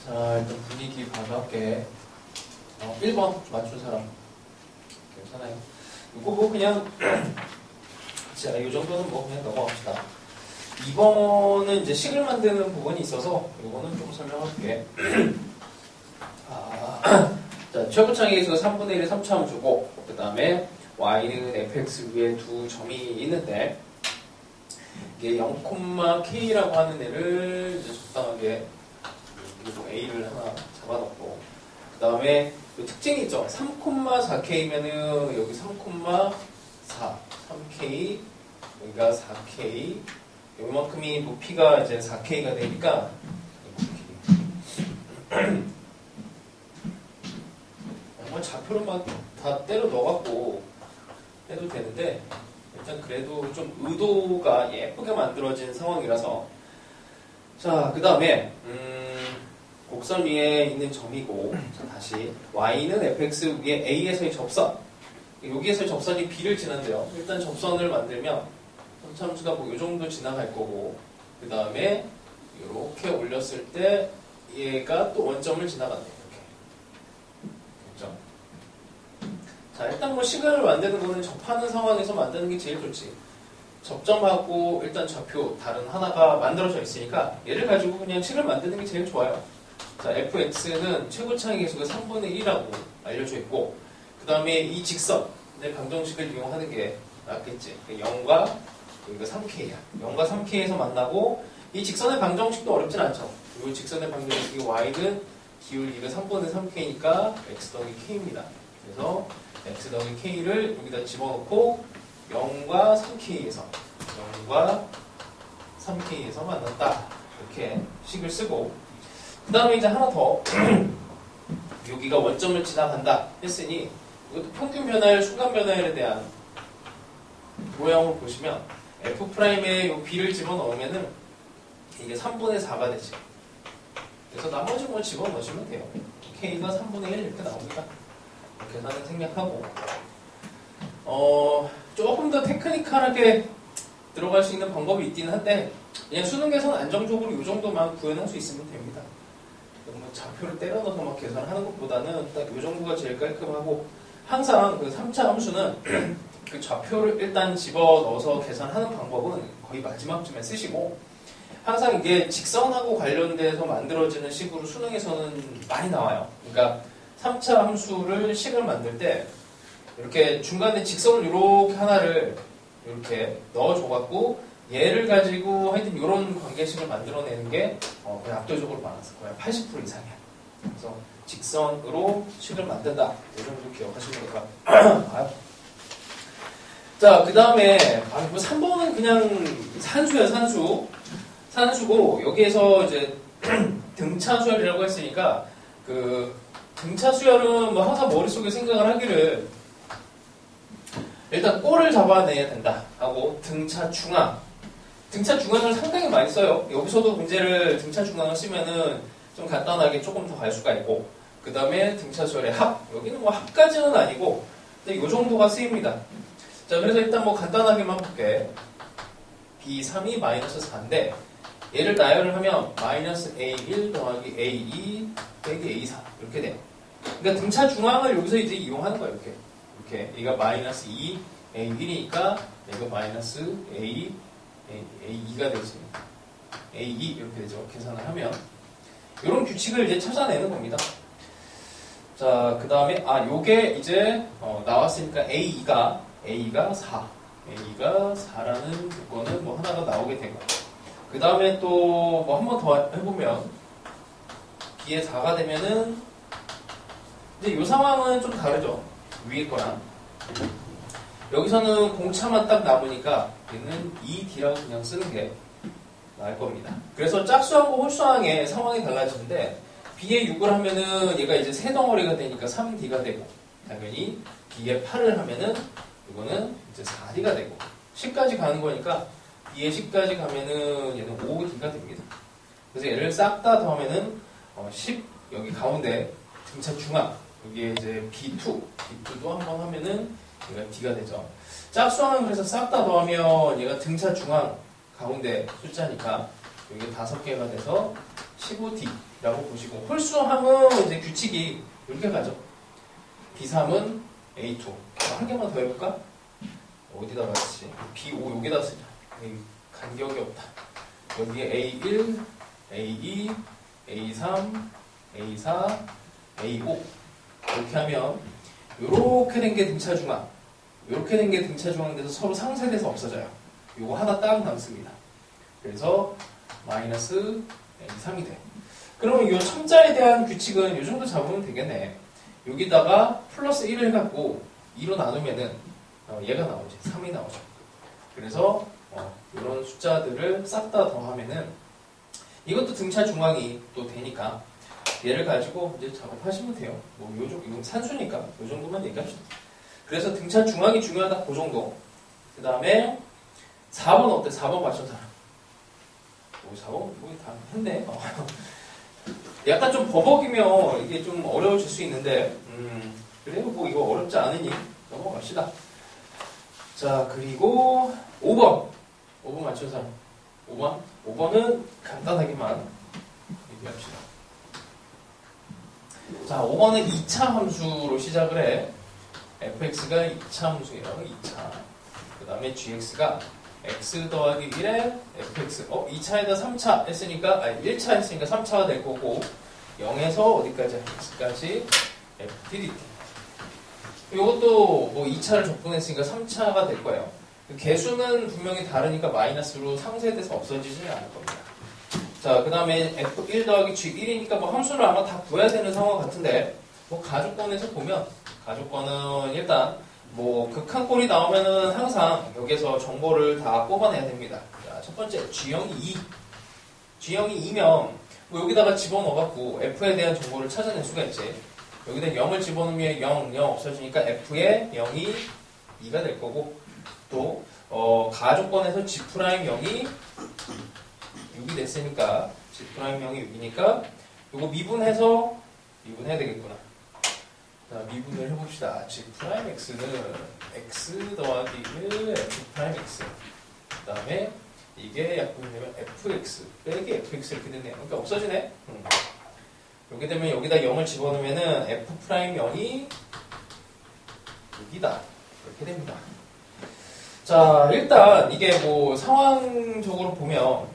자, 일단 분위기 반갑게 1번 맞춘 사람 괜찮아요? 이거 뭐 그냥 자, 이 정도는 뭐 그냥 넘어갑시다. 2번은 이제 식을 만드는 부분이 있어서 이거는 좀 설명할게. 자, 최고창의 계수가 3분의 1에 3차함 주고 그 다음에 y는 fx 위에 두 점이 있는데 이게 0,k라고 하는 애를 이제 적당하게 a를 하나 잡아놓고 그 다음에 특징이 있죠. 3,4k면은 여기 3,4 3k 여기가 4k 요만큼이 높이가 이제 4k가 되니까 좌표로 막 다 때려 넣어갖고 해도 되는데 일단 그래도 좀 의도가 예쁘게 만들어진 상황이라서 자, 그 다음에 곡선 위에 있는 점이고 자, 다시 y는 fx 위에 a에서의 접선 여기에서의 접선이 b를 지난대요. 일단 접선을 만들면 선참수가 뭐 요 정도 지나갈 거고 그 다음에 이렇게 올렸을 때 얘가 또 원점을 지나간대요. 자, 일단 뭐 식을 만드는 거는 접하는 상황에서 만드는 게 제일 좋지. 접점하고 일단 좌표 다른 하나가 만들어져 있으니까 얘를 가지고 그냥 식을 만드는 게 제일 좋아요. 자, fx는 최고차의 계수가 3분의 1이라고 알려져 있고 그 다음에 이 직선의 방정식을 이용하는 게 낫겠지. 0과 여기가 3k야. 0과 3k에서 만나고 이 직선의 방정식도 어렵진 않죠. 이 직선의 방정식이 y는 기울 2가 3분의 3k니까 x 더하기 k입니다. 그래서 x 더하기 k를 여기다 집어넣고 0과 3k에서 만났다. 이렇게 식을 쓰고 그 다음에 이제 하나 더 여기가 원점을 지나간다 했으니 이것도 평균 변화율, 순간 변화율에 대한 모양을 보시면 f'에 요 b를 집어넣으면은 이게 3분의 4가 되지. 그래서 나머지 뭐 집어넣으시면 돼요. k가 3분의 1 이렇게 나옵니다. 계산을 생략하고 조금 더 테크니컬하게 들어갈 수 있는 방법이 있긴 한데 그냥 수능 계산 안정적으로 이 정도만 구현할 수 있으면 됩니다. 뭐 좌표를 때려 넣어서 막 계산하는 것보다는 딱 이 정도가 제일 깔끔하고 항상 그 3차 함수는 그 좌표를 일단 집어넣어서 계산하는 방법은 거의 마지막쯤에 쓰시고 항상 이게 직선하고 관련돼서 만들어지는 식으로 수능에서는 많이 나와요. 그러니까 3차 함수를 식을 만들 때 이렇게 중간에 직선을 이렇게 하나를 이렇게 넣어줘갖고 얘를 가지고 하여튼 이런 관계식을 만들어내는 게 거의 압도적으로 많았어. 거의 80% 이상이야. 그래서 직선으로 식을 만든다. 이 정도 기억하시면 될까. 자, 그 다음에 뭐 3번은 그냥 산수야, 산수고 여기에서 이제 등차 수열이라고 했으니까 그 등차 수열은 뭐 항상 머릿속에 생각을 하기를 일단 골을 잡아내야 된다 하고 등차 중앙을 상당히 많이 써요. 여기서도 문제를 등차 중앙을 쓰면은 좀 간단하게 조금 더 갈 수가 있고 그 다음에 등차 수열의 합 여기는 뭐 합까지는 아니고 근데 이 정도가 쓰입니다. 자, 그래서 일단 뭐 간단하게만 볼게. B3이 마이너스 4인데 얘를 나열을 하면 마이너스 A1 더하기 A2 빼기 A4 이렇게 돼요. 그러니까 등차 중앙을 여기서 이제 이용하는 거예요. 이렇게 얘가 마이너스 2 A1이니까 얘가 마이너스 A2가 되지. A2 이렇게 되죠. 계산을 하면 이런 규칙을 이제 찾아내는 겁니다. 자, 그 다음에 요게 이제 나왔으니까 A가 4 A가 4라는 조건은 뭐 하나가 나오게 되고 그 다음에 또 뭐 한 번 더 해보면 B에 4가 되면은 이제 이 상황은 좀 다르죠. 위에 거랑 여기서는 공차만 딱 남으니까 얘는 2D라고 그냥 쓰는 게 나을 겁니다. 그래서 짝수항과 홀수항의 상황이 달라지는데 B에 6을 하면은 얘가 이제 세 덩어리가 되니까 3D가 되고 당연히 B에 8을 하면은 이거는 이제 4D가 되고 10까지 가는 거니까 B에 10까지 가면은 얘는 5D가 됩니다. 그래서 얘를 싹 다 더하면은 10 여기 가운데 등차 중앙 여기에 이제 B2도 한번 하면은 얘가 D가 되죠. 짝수항은 그래서 싹 다 더하면 얘가 등차 중앙 가운데 숫자니까 여기 5개가 돼서 15D라고 보시고, 홀수함은 이제 규칙이 이렇게 가죠. B3은 A2. 한 개만 더 해볼까? 어디다 갔지? B5 여기다 쓰자. 간격이 없다. 여기에 A1, A2, A3, A4, A5 이렇게 하면 이렇게 된 게 등차 중앙, 이렇게 된 게 등차 중앙 돼서 서로 상쇄돼서 없어져요. 요거 하나 딱 남습니다. 그래서 마이너스 A3이 돼. 그러면 이 첨자에 대한 규칙은 이 정도 잡으면 되겠네. 여기다가 플러스 1을 해갖고 2로 나누면은 얘가 나오지. 3이 나오죠. 그래서 이런 숫자들을 싹 다 더하면은 이것도 등차 중앙이 또 되니까 얘를 가지고 이제 작업하시면 돼요. 뭐 이건 산수니까 요 정도만 얘기합시다. 그래서 등차 중앙이 중요하다 그 정도. 그 다음에 4번 어때? 4번 맞춘 사람. 4번 뭐 다 했네. 약간 좀 버벅이면 이게 좀 어려워질 수 있는데 그래요. 뭐 이거 어렵지 않으니 넘어갑시다. 자, 그리고 5번 맞춘 사람. 5번은 간단하게만 얘기합시다. 자, 5번은 2차 함수로 시작을 해. fx가 2차 함수예요. 2차. 그 다음에 gx가 x 더하기 1에 fx. 2차에다 3차 했으니까, 1차 했으니까 3차가 될 거고, 0에서 어디까지? x까지 ftdt. 이것도 뭐 2차를 적분했으니까 3차가 될 거예요. 개수는 분명히 다르니까 마이너스로 상쇄돼서 없어지지는 않을 겁니다. 자, 그 다음에 f1 더하기 g1이니까 뭐 함수를 아마 다 구해야 되는 상황 같은데, 뭐 가족권에서 보면, 가족권은 일단 뭐 극한 꼴이 나오면은 항상 여기에서 정보를 다 뽑아내야 됩니다. 자, 첫 번째 G형이 2. G형이 2면 뭐 여기다가 집어넣어갖고 F에 대한 정보를 찾아낼 수가 있지. 여기다 0을 집어넣으면 0 없어지니까 F에 0이 2가 될 거고, 또 가족권에서 G'0이 6이 됐으니까 G'0이 6이니까 이거 미분해야 되겠구나. 자, 미분을 해봅시다. G'x는 x 더하기 1 F'x. 그 다음에 이게 약분이 되면 fx 빼기 fx 이렇게 됐네요. 그러니까 없어지네. 이렇게 되면 여기다 0을 집어넣으면은 f'0이 6이다. 이렇게 됩니다. 자, 일단 이게 뭐 상황적으로 보면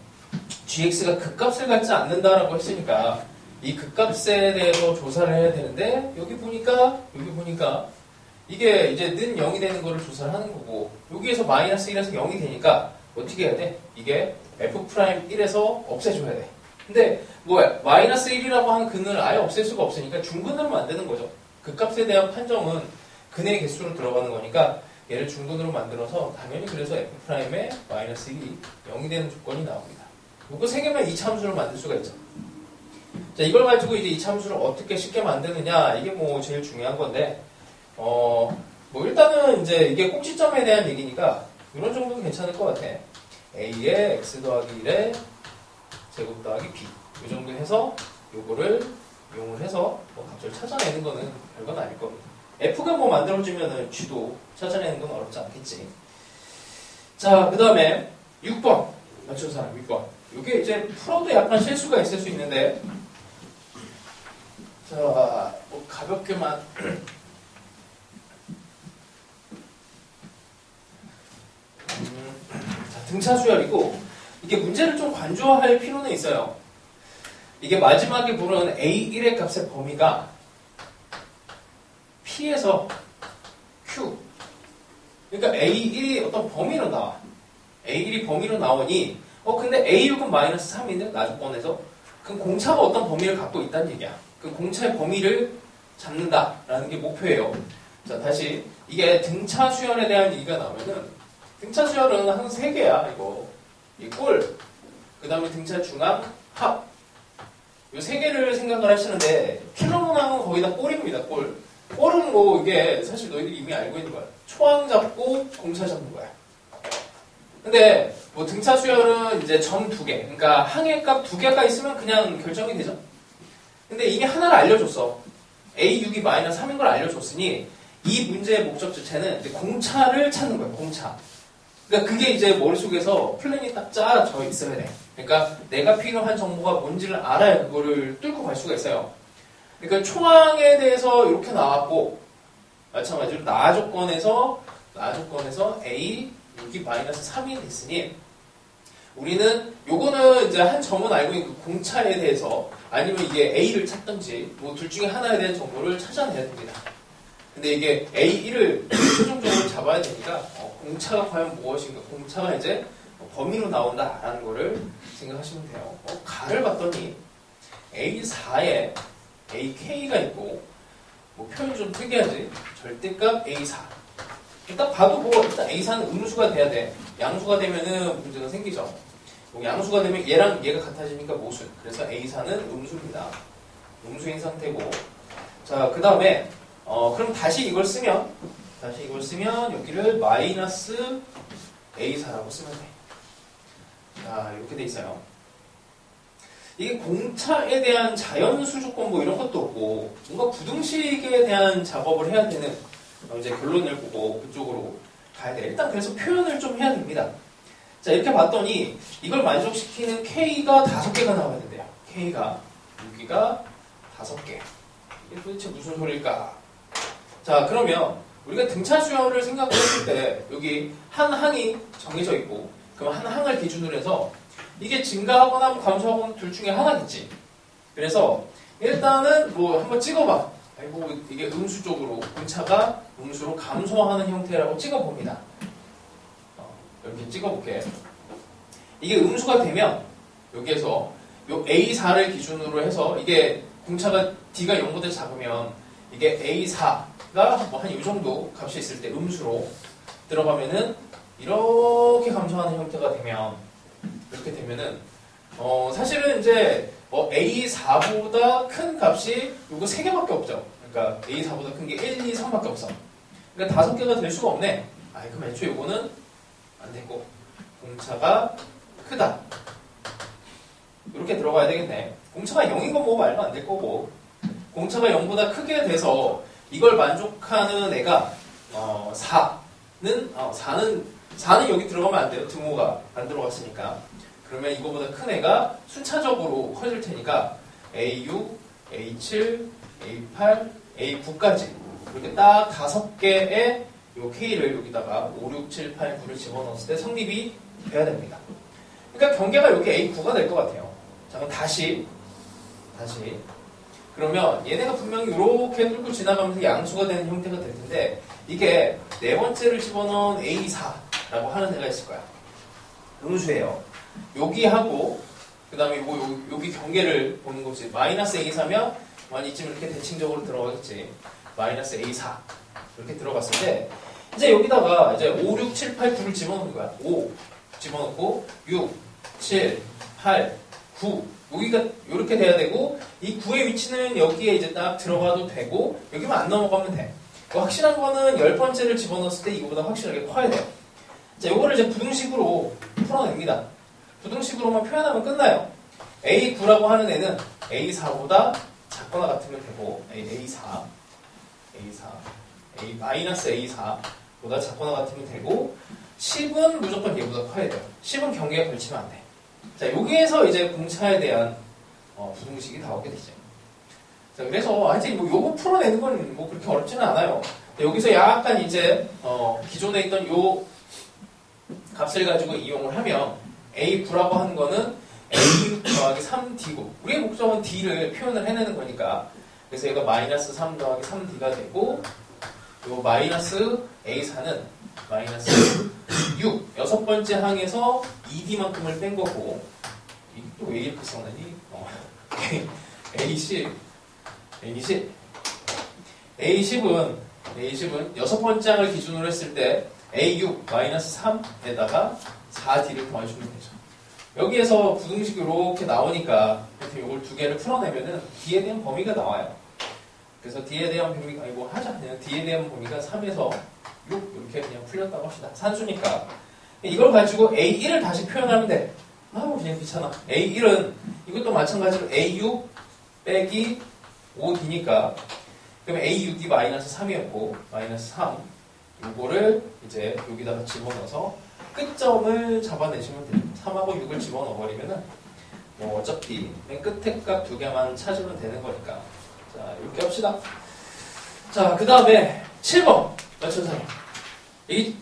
gx가 극값을 갖지 않는다라고 했으니까 이 극값에 대해서 조사를 해야 되는데 여기 보니까 이게 이제 는 0이 되는 거를 조사를 하는 거고, 여기에서 마이너스 1에서 0이 되니까 어떻게 해야 돼? 이게 f'1에서 없애줘야 돼. 근데 뭐 마이너스 1이라고 하는 근을 아예 없앨 수가 없으니까 중근으로 만드는 거죠. 극값에 대한 판정은 근의 개수로 들어가는 거니까 얘를 중근으로 만들어서 당연히 그래서 f'의 마이너스 1이 0이 되는 조건이 나옵니다. 이거 3개만 2차 함수를 만들 수가 있죠. 자, 이걸 가지고 이제 2차 함수를 어떻게 쉽게 만드느냐, 이게 뭐 제일 중요한 건데, 뭐 일단은 이제 이게 꼭지점에 대한 얘기니까 이런 정도는 괜찮을 것 같아. a에 x 더하기 1에 제곱 더하기 b. 이 정도 해서 요거를 이용을 해서 뭐 값을 찾아내는 거는 별건 아닐 겁니다. f가 뭐 만들어지면은 g도 찾아내는 건 어렵지 않겠지. 자, 그 다음에 6번 맞춘 사람 6번. 이게 이제 풀어도 약간 실수가 있을 수 있는데, 자, 뭐 가볍게만 자, 등차 수열이고, 이게 문제를 좀 간주화할 필요는 있어요. 이게 마지막에 보는 A1의 값의 범위가 P에서 Q, 그러니까 A1이 어떤 범위로 나와. A1이 범위로 나오니 근데 A6은 마이너스 3인데 나조건에서 그럼 공차가 어떤 범위를 갖고 있다는 얘기야. 그 공차의 범위를 잡는다라는 게 목표예요. 자, 다시 이게 등차 수열에 대한 얘기가 나오면은, 등차 수열은 한 3개야. 이거 이 꼴, 그 다음에 등차 중앙, 합, 이 3개를 생각을 하시는데, 킬로모낭은 거의 다 꼴입니다. 꼴은 뭐 이게 사실 너희들이 이미 알고 있는 거야. 초항 잡고 공차 잡는 거야. 근데 뭐 등차 수열은 이제 점 2개, 그러니까 항의 값 2개가 있으면 그냥 결정이 되죠. 근데 이미 하나를 알려줬어. A6이 마이너스 3인 걸 알려줬으니 이 문제의 목적 자체는 이제 공차를 찾는 거예요. 공차. 그러니까 그게 이제 머릿속에서 플랜이 딱 짜져 있어야 돼. 그러니까 내가 필요한 정보가 뭔지를 알아야 그거를 뚫고 갈 수가 있어요. 그러니까 초항에 대해서 이렇게 나왔고 마찬가지로 나 조건에서 A 6이 마이너스 3이 됐으니 우리는 요거는 이제 한 점은 알고 있는 그 공차에 대해서 아니면 이게 A를 찾든지 뭐 둘 중에 하나에 대한 정보를 찾아내야 됩니다. 근데 이게 A1을 최종적으로 잡아야 되니까 공차가 과연 무엇인가, 공차가 이제 범위로 나온다라는 거를 생각하시면 돼요. 가를 봤더니 A4에 AK가 있고 뭐 표현이 좀 특이하지. 절대값 A4. 일단 봐도 뭐 일단 A4는 음수가 돼야 돼. 양수가 되면은 문제가 생기죠. 양수가 되면 얘랑 얘가 같아지니까 모순. 그래서 A4는 음수입니다. 음수인 상태고. 자, 그 다음에 그럼 다시 이걸 쓰면 여기를 마이너스 A4라고 쓰면 돼. 자, 이렇게 돼 있어요. 이게 공차에 대한 자연수 조건 뭐 이런 것도 없고 뭔가 부등식에 대한 작업을 해야 되는 이제 결론을 보고 그쪽으로 가야 돼. 일단 그래서 표현을 좀 해야 됩니다. 자, 이렇게 봤더니 이걸 만족시키는 K가 5개가 나와야 된대요. K가 여기가 5개. 이게 도대체 무슨 소리일까? 자, 그러면 우리가 등차 수열을 생각했을 때 여기 한 항이 정해져 있고 그럼 한 항을 기준으로 해서 이게 증가하거나 감소하거나 둘 중에 하나겠지. 그래서 일단은 뭐 한번 찍어봐. 아이고 이게 음수 쪽으로 공차가 음수로 감소하는 형태라고 찍어봅니다. 이렇게 찍어볼게. 이게 음수가 되면 여기에서 요 A4를 기준으로 해서 이게 공차가 D가 0보다 작으면 이게 A4가 뭐 한 이 정도 값이 있을 때 음수로 들어가면은 이렇게 감소하는 형태가 되면 이렇게 되면은 사실은 이제 A4보다 큰 값이 요거 3개밖에 없죠. 그러니까 A4보다 큰 게 1, 2, 3밖에 없어. 그러니까 5개가 될 수가 없네. 그럼 애초에 요거는 안 되고 공차가 크다. 이렇게 들어가야 되겠네. 공차가 0인 건 뭐 말도 안 될 거고 공차가 0보다 크게 돼서 이걸 만족하는 애가 4는 여기 들어가면 안 돼요. 등호가 안 들어갔으니까. 그러면 이거보다 큰 애가 순차적으로 커질 테니까 A6, A7, A8, A9까지 이렇게 딱 5개의 요 K를 여기다가 5, 6, 7, 8, 9를 집어넣었을 때 성립이 돼야 됩니다. 그러니까 경계가 여기 A9가 될 것 같아요. 자, 그럼 다시 그러면 얘네가 분명히 이렇게 뚫고 지나가면서 양수가 되는 형태가 될 텐데 이게 네 번째를 집어넣은 A4라고 하는 애가 있을 거야. 음수예요. 여기하고 그 다음에 여기 경계를 보는 거지. 마이너스 A4면 이쯤 이렇게 대칭적으로 들어가겠지. 마이너스 A4 이렇게 들어갔을 때 이제 여기다가 이제 5, 6, 7, 8, 9를 집어넣는 거야. 5 집어넣고 6, 7, 8, 9 여기가 이렇게 돼야 되고 이 9의 위치는 여기에 이제 딱 들어가도 되고 여기만 안 넘어가면 돼. 확실한 거는 10번째를 집어넣었을 때 이거보다 확실하게 커야 돼요. 자, 요거를 이제 부등식으로 풀어냅니다. 부등식으로만 표현하면 끝나요. A9라고 하는 애는 A4보다 작거나 같으면 되고 A4 A-A4보다 작거나 같으면 되고 10은 무조건 얘보다 커야 돼요. 10은 경계에 걸치면 안 돼. 자, 여기에서 이제 공차에 대한 부등식이 나오게 되죠. 자, 그래서 하여튼 뭐 요거 풀어내는 건 뭐 그렇게 어렵지는 않아요. 여기서 약간 이제 기존에 있던 요 값을 가지고 이용을 하면 A9라고 하는 거는 A6 더하기 3D고 우리의 목적은 D를 표현을 해내는 거니까 그래서 얘가 마이너스 3 더하기 3D가 되고 요 마이너스 A4는 마이너스 6 6번째 항에서 2D만큼을 뺀 거고 또 왜 이렇게 써내니? A10은 6번째 항을 기준으로 했을 때 A6 마이너스 3에다가 4D를 더해주면 되죠. 여기에서 부등식이 이렇게 나오니까 이걸 두 개를 풀어내면은 D에 대한 범위가 나와요. 그래서 D에 대한 범위가 아니고 하자. 그냥 D에 대한 범위가 3에서 6 이렇게 그냥 풀렸다고 합시다. 산수니까. 이걸 가지고 A1을 다시 표현하면 돼. 그냥 귀찮아. A1은 이것도 마찬가지로 A6 빼기 5D니까 그러면 A6이 마이너스 3이었고 마이너스 3 요거를 이제 여기다가 집어넣어서 끝점을 잡아내시면 돼요. 3하고 6을 집어넣어버리면은 뭐 어차피 맨 끝에 값 두 개만 찾으면 되는 거니까. 자, 이렇게 합시다. 자, 그 다음에 7번 맞춰서 이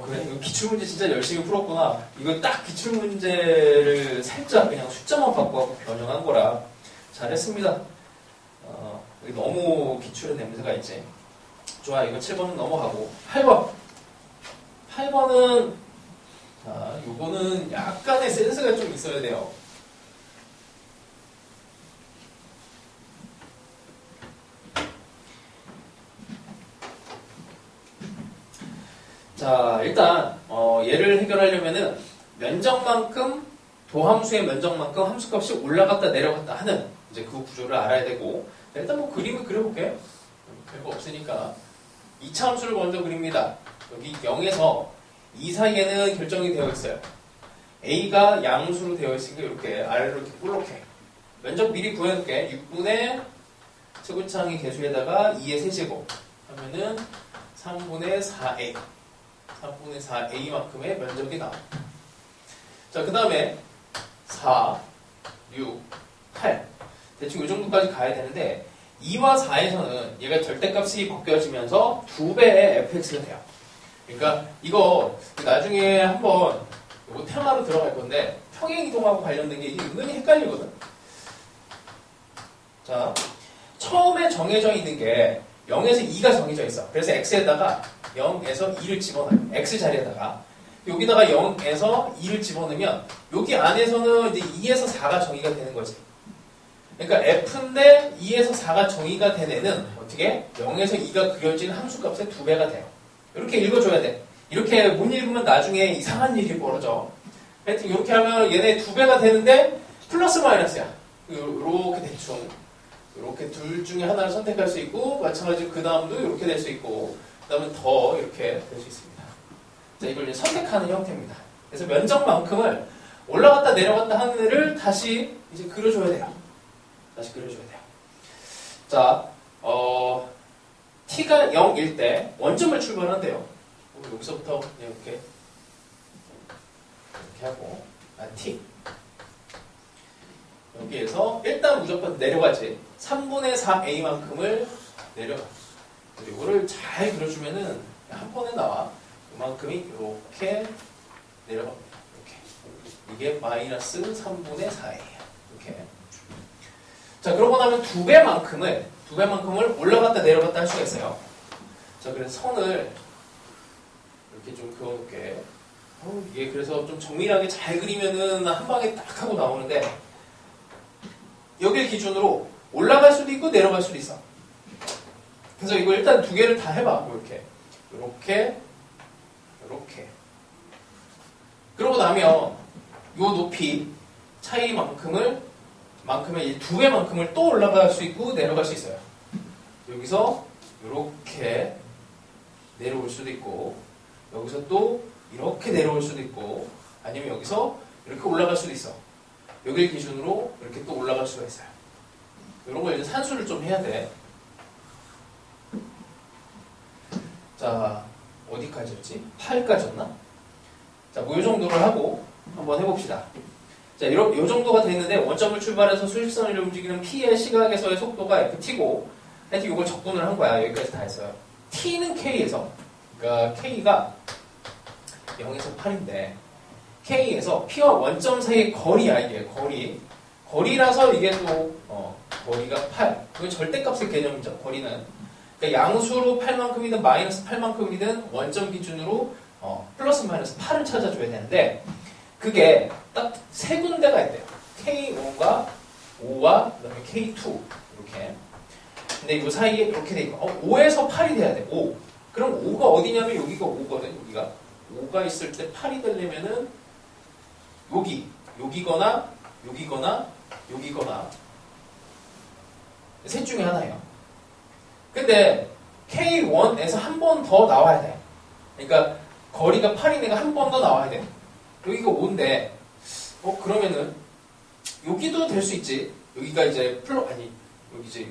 그래 이거 기출문제 진짜 열심히 풀었구나. 이거 딱 기출문제를 살짝 그냥 숫자만 바꿔갖고 변형한 거라 잘했습니다. 너무 기출의 냄새가 있지. 좋아, 이거 7번은 넘어가고 8번은 자, 요거는 약간의 센스가 좀 있어야 돼요. 자, 일단 얘를 해결하려면은 면적만큼 도함수의 면적만큼 함수값이 올라갔다 내려갔다 하는 이제 그 구조를 알아야 되고, 일단 뭐 그림을 그려볼게요. 별거 없으니까 2차 함수를 먼저 그립니다. 여기 0에서 2 사이에는 결정이 되어 있어요. A가 양수로 되어 있으니까 이렇게 아래로 이렇게 볼록해. 면적 미리 구해놓을게. 6분의 최고창의 개수에다가 2의 세제곱 하면은 3분의 4A 3분의 4A만큼의 면적이 나와. 자, 그 다음에 4, 6, 8 대충 이 정도까지 가야 되는데 2와 4에서는 얘가 절대값이 벗겨지면서 2배의 fx가 돼요. 그러니까 이거 나중에 한번 이거 테마로 들어갈 건데 평행이동하고 관련된 게 은근히 헷갈리거든. 자, 처음에 정해져 있는 게 0에서 2가 정해져 있어. 그래서 x에다가 0에서 2를 집어넣어요. x 자리에다가 여기다가 0에서 2를 집어넣으면 여기 안에서는 이제 2에서 4가 정의가 되는 거지. 그러니까 f인데 2에서 4가 정의가 된 애는 어떻게? 0에서 2가 그려진 함수값의 2배가 돼요. 이렇게 읽어줘야 돼. 이렇게 못 읽으면 나중에 이상한 일이 벌어져. 하여튼 이렇게 하면 얘네 2배가 되는데 플러스 마이너스야. 이렇게 대충 이렇게 둘 중에 하나를 선택할 수 있고, 마찬가지로 그 다음도 이렇게 될 수 있고, 그 다음은 더 이렇게 될 수 있습니다. 자, 이걸 이제 선택하는 형태입니다. 그래서 면적만큼을 올라갔다 내려갔다 하는 애를 다시 이제 그려줘야 돼요. 다시 그려줘야 돼요. 자, t가 0일 때 원점을 출발한대요. 여기서부터 그냥 이렇게 하고, t. 여기에서 일단 무조건 내려가지. 3분의 4a만큼을 내려가. 이거를 잘 그려주면은 한 번에 나와. 이만큼이 이렇게 내려갑니다. 이렇게. 이게 마이너스 3분의 4a예요. 이렇게. 자, 그러고 나면 2배만큼을 올라갔다 내려갔다 할 수가 있어요. 자, 그래서 선을 이렇게 좀 그어놓을게. 이게 그래서 좀 정밀하게 잘 그리면은 한 방에 딱 하고 나오는데, 여길 기준으로 올라갈 수도 있고 내려갈 수도 있어. 그래서 이거 일단 두 개를 다 해봐. 이렇게. 그러고 나면 요 높이 차이만큼의 이 2배만큼을 또 올라갈 수 있고 내려갈 수 있어요. 여기서 이렇게 내려올 수도 있고, 여기서 또 이렇게 내려올 수도 있고, 아니면 여기서 이렇게 올라갈 수도 있어. 여길 기준으로 이렇게 또 올라갈 수가 있어요. 이런 거 이제 산수를 좀 해야 돼. 자, 어디까지였지? 8까지였나? 자, 뭐 이 정도를 하고 한번 해봅시다. 자, 요 정도가 됐는데 원점을 출발해서 수직선을 움직이는 p의 시각에서의 속도가 ft고, 하여튼 이걸 적분을 한 거야. 여기까지 다 했어요. t는 k에서, 그러니까 k가 0에서 8인데 K에서 P와 원점 사이의 거리야, 이게. 거리라서 이게 또, 거리가 8. 이건 절대값의 개념이죠, 거리는. 그러니까 양수로 8만큼이든 마이너스 8만큼이든 원점 기준으로, 플러스 마이너스 8을 찾아줘야 되는데, 그게 딱 세 군데가 있대요. K1과 5와 그 다음에 K2. 이렇게. 근데 이 사이에 이렇게 돼 있고, 5에서 8이 돼야 돼, 5. 그럼 5가 어디냐면 여기가 5거든, 여기가. 5가 있을 때 8이 되려면은, 여기거나 셋 중에 하나예요. 근데 K1에서 한 번 더 나와야 돼. 그러니까 거리가 8인 애가 한 번 더 나와야 돼. 여기가 5인데 그러면은 여기도 될 수 있지. 여기가 이제 여기 이제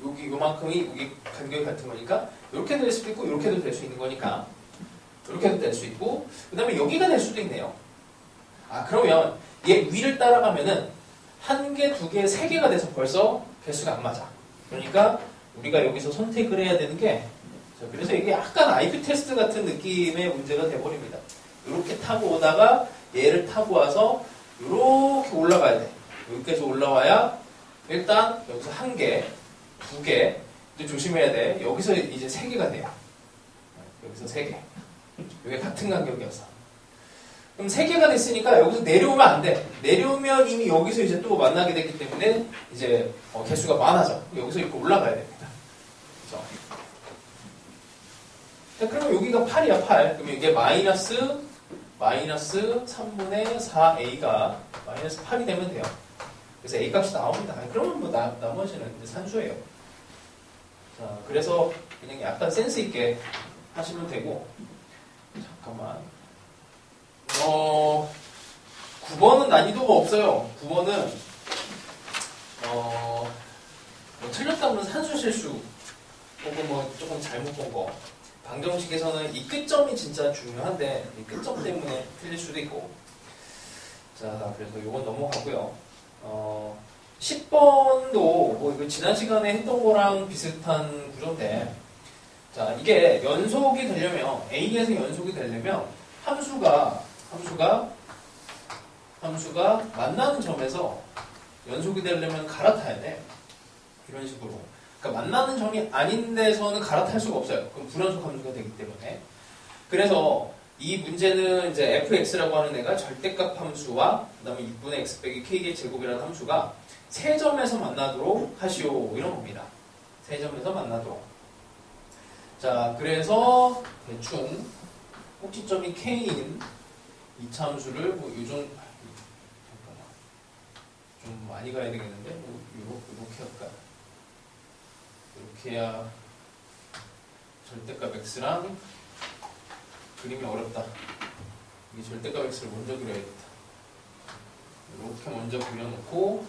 요만큼이 여기 간격이 같은 거니까 이렇게 될 수도 있고 이렇게도 될 수 있는 거니까 이렇게도 될 수 있고, 그 다음에 여기가 될 수도 있네요. 그러면 얘 위를 따라가면은 한 개, 두 개, 세 개가 돼서 벌써 개수가 안 맞아. 그러니까 우리가 여기서 선택을 해야 되는 게, 그래서 이게 약간 IQ 테스트 같은 느낌의 문제가 돼버립니다. 이렇게 타고 오다가 얘를 타고 와서 이렇게 올라가야 돼. 여기까지 올라와야 일단 여기서 한 개, 두 개, 조심해야 돼. 여기서 이제 세 개가 돼요. 여기서 세 개. 이게 같은 간격이어서. 그럼 세 개가 됐으니까 여기서 내려오면 안 돼. 내려오면 이미 여기서 이제 또 만나게 됐기 때문에 이제 개수가 많아져. 여기서 이렇게 올라가야 됩니다. 그렇죠? 그러면 여기가 8이야, 8. 그러면 이게 마이너스 3분의 4a가 마이너스 8이 되면 돼요. 그래서 a 값이 나옵니다. 그러면 뭐 나머지는 이제 산수예요. 자, 그래서 그냥 약간 센스 있게 하시면 되고, 잠깐만. 9번은 난이도가 없어요. 9번은 뭐 틀렸다면 산수 실수 혹은 뭐 조금 잘못 본 거. 방정식에서는 이 끝점이 진짜 중요한데 이 끝점 때문에 틀릴 수도 있고. 자, 그래서 이건 넘어가고요. 10번도 뭐 이거 지난 시간에 했던 거랑 비슷한 구조인데, 자, 이게 연속이 되려면 A에서 연속이 되려면 함수가 만나는 점에서 연속이 되려면 갈아타야 돼. 이런 식으로. 그러니까 만나는 점이 아닌 데서는 갈아탈 수가 없어요. 그럼 불연속 함수가 되기 때문에. 그래서 이 문제는 이제 fx라고 하는 애가 절대값 함수와 그다음에 6분의 x 빼기 k의 제곱이라는 함수가 세 점에서 만나도록 하시오. 이런 겁니다. 세 점에서 만나도록. 자, 그래서 대충 꼭지점이 k인 이차 함수를 뭐 요정 잠깐만 좀 많이 가야 되겠는데 뭐 이렇게 할까? 이렇게 해야 절대값 x랑 그림이 어렵다. 이게 절대값 x를 먼저 그려야겠다. 이렇게 먼저 그려놓고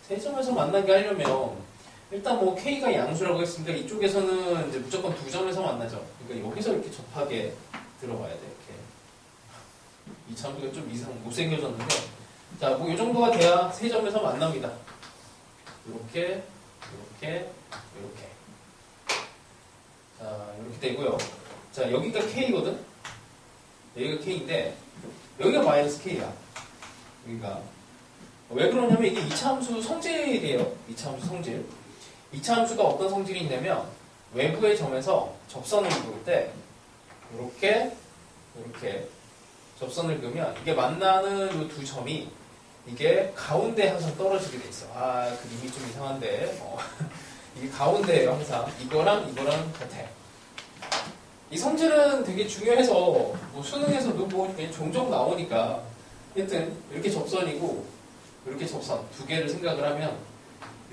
세 점에서 만나게 하려면 일단 뭐 k가 양수라고 했으니까 이쪽에서는 이제 무조건 두 점에서 만나죠. 그러니까 여기서 이렇게 접하게 들어가야 돼. 이렇게 이 참수가 좀 못생겨졌는데, 자, 뭐 이 정도가 돼야 세 점에서 만납니다. 이렇게. 자, 이렇게 되고요. 자, 여기가 k거든. 여기가 k인데 여기가 마이너스 k야. 여기가 왜 그러냐면 이게 이차 함수 성질이에요. 이차 함수 성질. 이차 함수가 어떤 성질이 있냐면 외부의 점에서 접선을 그을 때 이렇게 접선을 그으면 이게 만나는 이 두 점이 이게 가운데 항상 떨어지게 돼 있어. 그림이 좀 이상한데 이게 가운데예요. 항상 이거랑 같아. 이 성질은 되게 중요해서 뭐 수능에서도 뭐 그냥 종종 나오니까 하여튼 이렇게 접선이고 이렇게 접선 두 개를 생각을 하면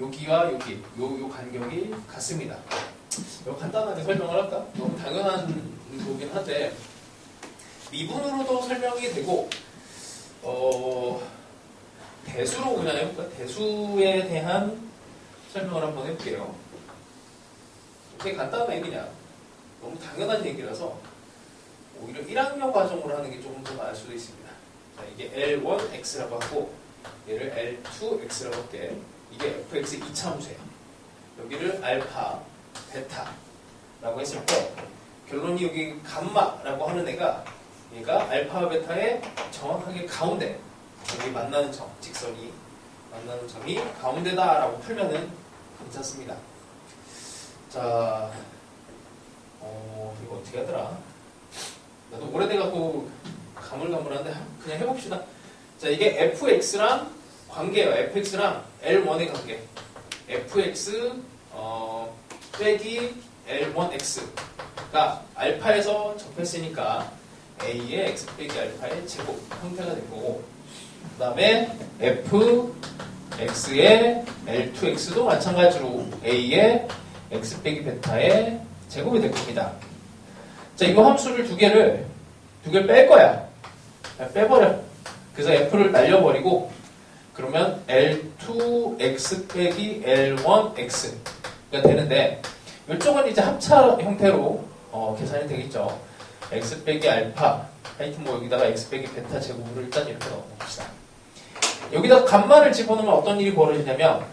여기와 여기 요 간격이 같습니다. 이거 간단하게 설명을 할까? 너무 당연한 거긴 한데 미분으로도 설명이 되고 대수로 그냥 해볼까? 대수에 대한 설명을 한번 해볼게요. 되게 간단해. 그냥 너무 당연한 얘기라서 오히려 1학년 과정으로 하는 게 조금 더 나을 수도 있습니다. 자, 이게 L1x라고 하고 얘를 L2x라고 할게. 이게 fx 2차 함수예요. 여기를 알파, 베타라고 했을 때 결론이 여기 감마라고 하는 애가 얘가 알파와 베타의 정확하게 가운데, 여기 만나는 점, 직선이 만나는 점이 가운데다라고 풀면은 괜찮습니다. 자, 이거 어떻게 하더라? 나도 오래돼갖고 가물가물한데 그냥 해봅시다. 자, 이게 fx랑 관계예요. fx랑 L1의 관계. fx 빼기 L1x가 알파에서 접했으니까 a의 x 빼기 알파의 제곱 형태가 될 거고, 그 다음에 fx의 L2x도 마찬가지로 a의 x 빼기 베타의 제곱이 될 겁니다. 자, 이 함수를 두 개를 뺄 거야. 빼버려. 그래서 f를 날려버리고 그러면 L2x 빼기 L1x가 되는데 이쪽은 이제 합차 형태로 계산이 되겠죠. x 빼기 알파, 하여튼 뭐 여기다가 x 빼기 베타 제곱을 일단 이렇게 넣어봅시다. 여기다 감마를 집어넣으면 어떤 일이 벌어지냐면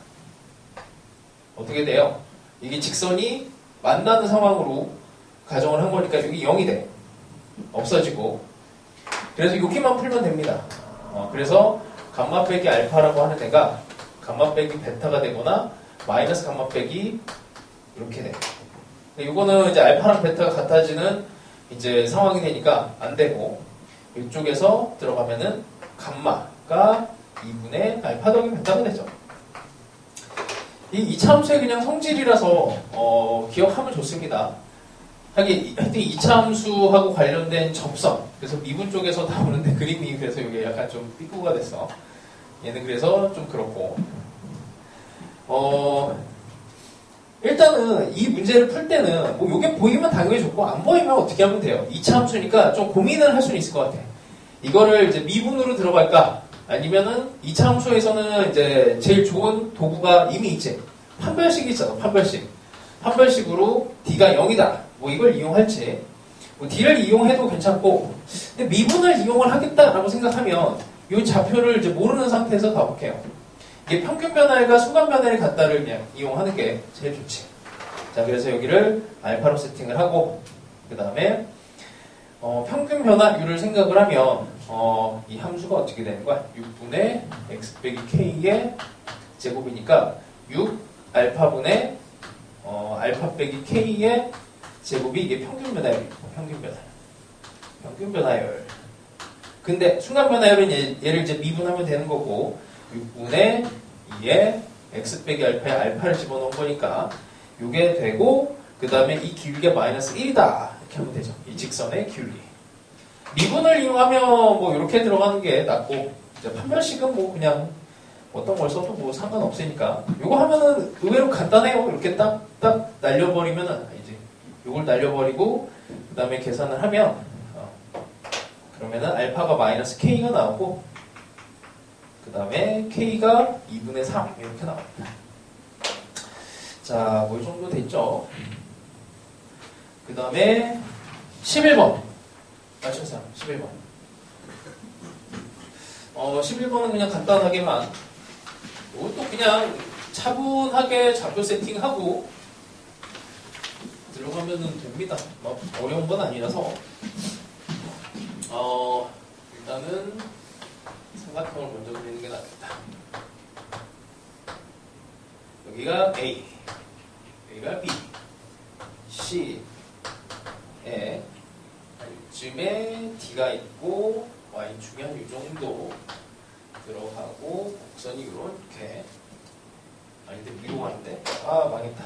어떻게 돼요? 이게 직선이 만나는 상황으로 가정을 한 거니까 여기 0이 돼. 없어지고. 그래서 여기만 풀면 됩니다. 그래서 감마 빼기 알파라고 하는 애가 감마 빼기 베타가 되거나 마이너스 감마 빼기 이렇게 돼. 이거는 이제 알파랑 베타가 같아지는 이제 상황이 되니까 안 되고 이쪽에서 들어가면은 감마가 2분의 알파 더하기 베타가 되죠. 이 이차함수의 그냥 성질이라서 기억하면 좋습니다. 하여튼 이차함수하고 관련된 접선, 그래서 미분 쪽에서 나오는데 그림이 그래서 이게 약간 좀 삐꾸가 됐어. 얘는 그래서 좀 그렇고 일단은 이 문제를 풀 때는 뭐 이게 보이면 당연히 좋고 안 보이면 어떻게 하면 돼요. 이차함수니까 좀 고민을 할 수는 있을 것 같아. 이거를 이제 미분으로 들어갈까? 아니면은 이차함수에서는 이제 제일 좋은 도구가 이미 있지. 판별식이 있잖아. 판별식으로 D가 0이다. 뭐 이걸 이용할지. 뭐 D를 이용해도 괜찮고. 근데 미분을 이용을 하겠다라고 생각하면 이 좌표를 이제 모르는 상태에서 가볼게요. 이게 평균 변화율과 순간 변화율 같다를 그냥 이용하는 게 제일 좋지. 자, 그래서 여기를 알파로 세팅을 하고 그 다음에 평균 변화율을 생각을 하면 이 함수가 어떻게 되는 거야? 6분의 x 빼기 k의 제곱이니까 6 알파분의 알파 빼기 k의 제곱이 이게 평균 변화율이고 평균 변화율. 근데 순간 변화율은 얘를 이제 미분하면 되는 거고 6분의 2에 x 빼기 알파에 알파를 집어넣은 거니까 이게 되고 그 다음에 이 기울기가 마이너스 1이다 이렇게 하면 되죠. 이 직선의 기울기. 미분을 이용하면 뭐 이렇게 들어가는 게 낫고 이제 판별식은 뭐 그냥 어떤 걸 써도 뭐 상관없으니까 이거 하면은 의외로 간단해요. 이렇게 딱 날려버리면은 이제 이걸 날려버리고 그 다음에 계산을 하면 그러면은 알파가 마이너스 k가 나오고 그 다음에 k가 2분의 3 이렇게 나옵니다. 자, 뭐 이 정도 됐죠? 그 다음에 11번 맞춘 사람 11번 11번은 그냥 간단하게만 이것도 그냥 차분하게 좌표 세팅하고 들어가면은 됩니다. 뭐 어려운 건 아니라서 일단은 삼각형을 먼저 그리는 게 낫겠다. 여기가 A, 여기가 B, C, 에 이쯤에 D가 있고 Y축이 한 이 정도 들어가고 곡선이 이렇게 아닌데 위로 가는데 망했다.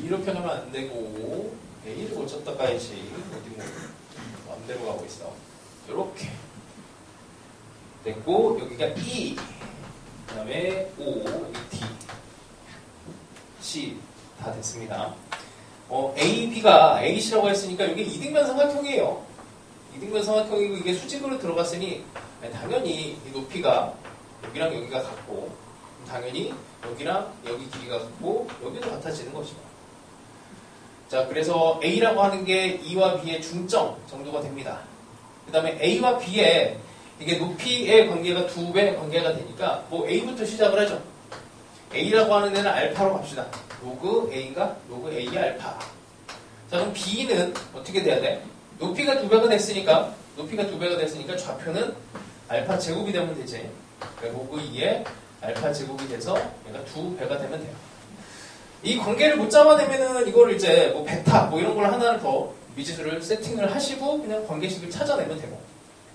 이렇게 가면 안 되고 A를 고쳤다 가야지. 어디 뭐 마음대로 가고 있어. 이렇게 됐고 여기가 E 그 다음에 O 여기 D C 다 됐습니다. A, B가 AC라고 했으니까 이게 이등변 삼각형이에요. 이등변 삼각형이고 이게 수직으로 들어갔으니 당연히 이 높이가 여기랑 여기가 같고 당연히 여기랑 여기 길이가 같고 여기도 같아지는 것이고. 자, 그래서 A라고 하는 게 E와 B의 중점 정도가 됩니다. 그 다음에 A와 B의 이게 높이의 관계가 2배 관계가 되니까 뭐 A부터 시작을 하죠. A라고 하는 애는 알파로 갑시다. 로그 A가 로그 A의 알파. 자, 그럼 B는 어떻게 돼야 돼? 높이가 2배가 됐으니까 좌표는 알파 제곱이 되면 되지. 그러니까 로그 2의 알파 제곱이 돼서 얘가 2배가 되면 돼요. 이 관계를 못 잡아내면은 이거를 이제 뭐 베타 뭐 이런 걸 하나를 더 미지수를 세팅을 하시고 그냥 관계식을 찾아내면 되고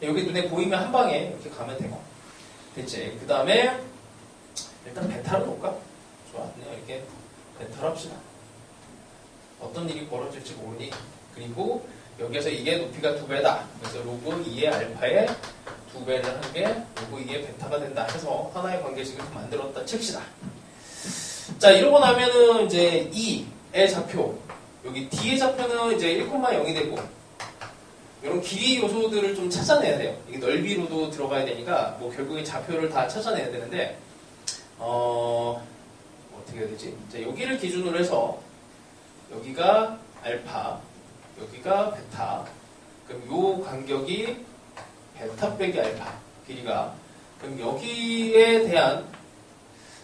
여기 눈에 보이면 한 방에 이렇게 가면 되고 됐지. 그 다음에 일단 베타로 놓을까? 좋아, 그냥 이렇게 베타로 합시다. 어떤 일이 벌어질지 모르니. 그리고 여기에서 이게 높이가 2배다. 그래서 로그 2의 알파에 2배를 한 게 로그 2의 베타가 된다 해서 하나의 관계식을 만들었다 칩시다. 자, 이러고 나면은 이제 E의 좌표, 여기 D의 좌표는 이제 1,0이 되고, 이런 길이 요소들을 좀 찾아내야 돼요. 이게 넓이로도 들어가야 되니까, 뭐 결국에 좌표를 다 찾아내야 되는데, 어떻게 해야 되지? 자, 여기를 기준으로 해서, 여기가 알파, 여기가 베타. 그럼 요 간격이 베타 빼기 알파 길이가. 그럼 여기에 대한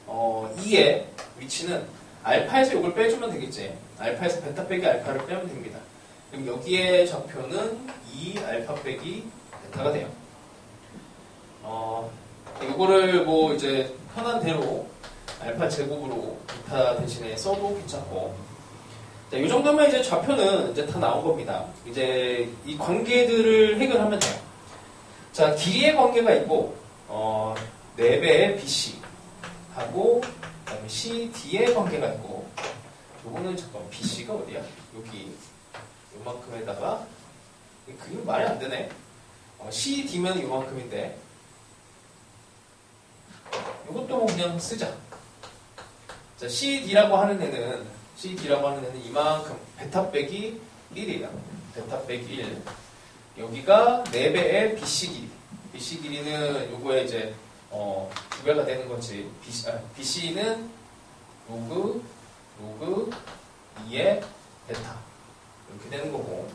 2의 위치는 알파에서 이걸 빼주면 되겠지. 알파에서 베타 빼기 알파를 빼면 됩니다. 그럼 여기에 좌표는 2 알파 빼기 베타가 돼요. 이거를 뭐 이제 편한 대로 알파 제곱으로 베타 대신에 써도 괜찮고. 자, 이 정도면 이제 좌표는 이제 다 나온 겁니다. 이제 이 관계들을 해결하면 돼요. 자, 길이의 관계가 있고, 4배의 BC 하고, 그 다음에 CD의 관계가 있고, 요거는 잠깐 BC가 어디야? 여기 요만큼에다가, 그게 말이 안 되네. CD면 요만큼인데, 요것도 뭐 그냥 쓰자. 자, CD라고 하는 애는 이만큼, 베타 빼기 1이에요. 베타 빼기 1. 여기가 4배의 BC 길이. BC 길이는 요거에 이제, 2배가 되는 거지. BC는 로그 2의 베타. 이렇게 되는 거고.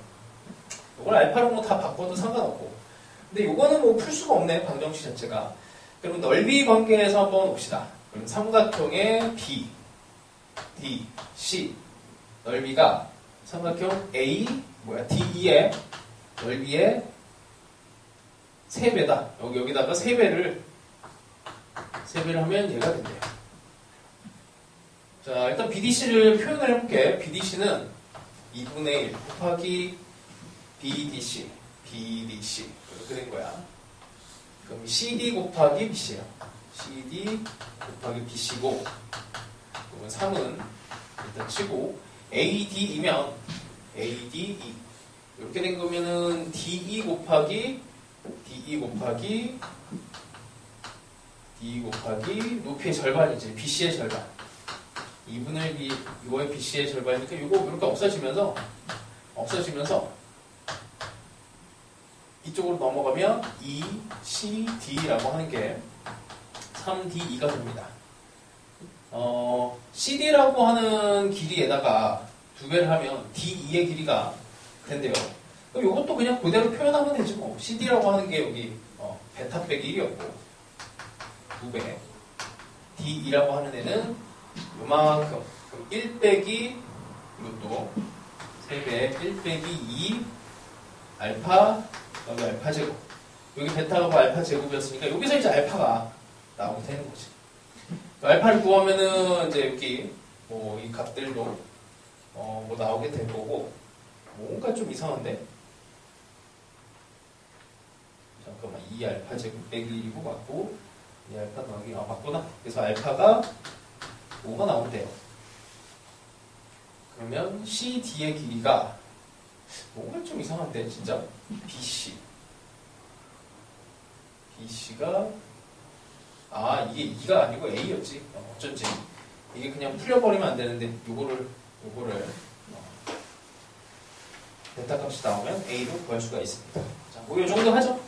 요걸 알파로 뭐 다 바꿔도 상관없고. 근데 요거는 뭐 풀 수가 없네, 방정식 자체가. 그럼 넓이 관계에서 한번 봅시다. 그럼 삼각형의 B, D, C. 넓이가 삼각형 A, DE의 넓이의 3배다. 여기다가 3배를 하면 얘가 된대요. 자, 일단 BDC를 표현을 해볼게. BDC는 2분의 1 곱하기 BDC 이렇게 된 거야. 그럼 CD 곱하기 BC예요. CD 곱하기 BC고, 그러면 3은 일단 치고, AD이면 ADE 이렇게 된 거면은 DE 곱하기 높이의 절반이지. BC의 절반. 2분의 1이 이거의 BC의 절반이니까 이거 이렇게 없어지면서 이쪽으로 넘어가면 ECD라고 하는 게 3DE가 됩니다. CD라고 하는 길이에다가 2배를 하면 DE의 길이가 된대요. 그럼 이것도 그냥 그대로 표현하면 되지 뭐. CD라고 하는 게 여기 베타 빼기 1이었고 2배. DE라고 하는 애는 요만큼. 그럼 1 빼기 이것도 3배 1 빼기 2 알파, 여기 알파 제곱. 여기 베타가 알파 제곱이었으니까 여기서 이제 알파가 나오게 되는 거지. 알파를 구하면은 이제 여기 뭐 이 값들도 뭐 나오게 될 거고. 뭔가 좀 이상한데? 잠깐만, 2 알파 제곱 빼기 1이고 맞고, 2 알파 더하기, 맞구나. 그래서 알파가 5가 나온대요. 그러면 CD의 길이가 뭔가 좀 이상한데, 진짜? BC가, 이게 2가 아니고 A였지. 어쩐지. 이게 그냥 풀려버리면 안 되는데, 요거를, 베타 값이 나오면 A로 구할 수가 있습니다. 자, 뭐 이 정도 하죠?